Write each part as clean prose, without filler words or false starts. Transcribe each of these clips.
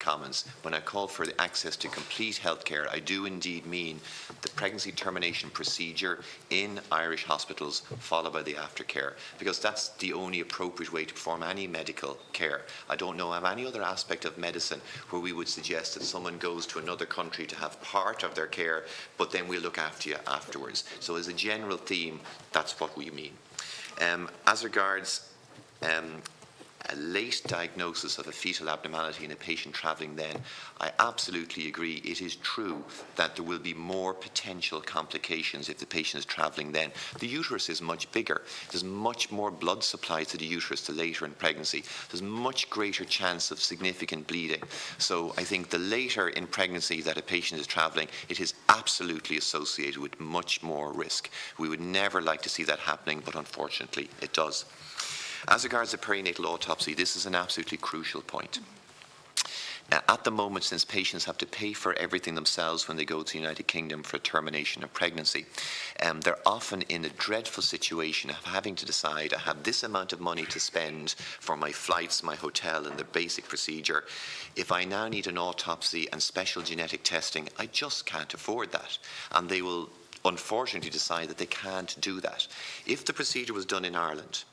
comments. When I call for the access to complete healthcare, I do indeed mean the pregnancy termination procedure in Irish hospitals, followed by the aftercare, because that's the only appropriate way to perform any medical care. I don't know of any other aspect of medicine where we would suggest that someone goes to another country to have part of their care, but then we'll look after you afterwards. So as a general theme, that's what we mean. As regards a late diagnosis of a fetal abnormality in a patient travelling then, I absolutely agree. It is true that there will be more potential complications if the patient is travelling then. The uterus is much bigger. There's much more blood supply to the uterus the later in pregnancy. There's much greater chance of significant bleeding. So I think the later in pregnancy that a patient is travelling, it is absolutely associated with much more risk. We would never like to see that happening, but unfortunately it does. As regards the perinatal autopsy, this is an absolutely crucial point. At the moment, since patients have to pay for everything themselves when they go to the United Kingdom for termination of pregnancy, they're often in a dreadful situation of having to decide, I have this amount of money to spend for my flights, my hotel, and the basic procedure. If I now need an autopsy and special genetic testing, I just can't afford that. And they will unfortunately decide that they can't do that. If the procedure was done in Ireland,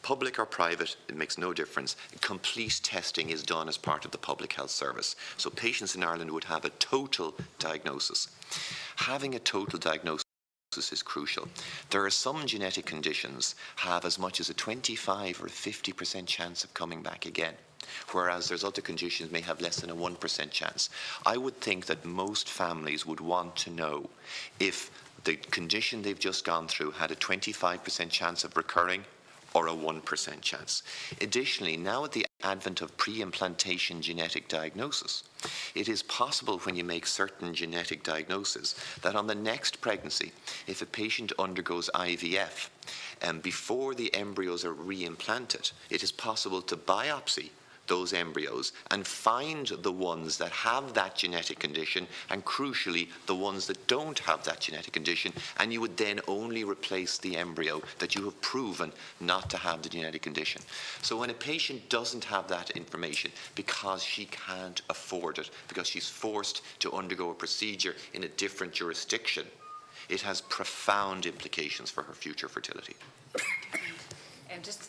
public or private, it makes no difference. Complete testing is done as part of the public health service. So patients in Ireland would have a total diagnosis. Having a total diagnosis is crucial. There are some genetic conditions have as much as a 25 or a 50% chance of coming back again, whereas there's other conditions may have less than a 1% chance. I would think that most families would want to know if the condition they've just gone through had a 25% chance of recurring or a 1% chance. Additionally, now at the advent of pre-implantation genetic diagnosis, it is possible when you make certain genetic diagnoses that on the next pregnancy, if a patient undergoes IVF, and before the embryos are re-implanted, it is possible to biopsy those embryos and find the ones that have that genetic condition, and crucially the ones that don't have that genetic condition, and you would then only replace the embryo that you have proven not to have the genetic condition. So when a patient doesn't have that information because she can't afford it, because she's forced to undergo a procedure in a different jurisdiction, it has profound implications for her future fertility. And just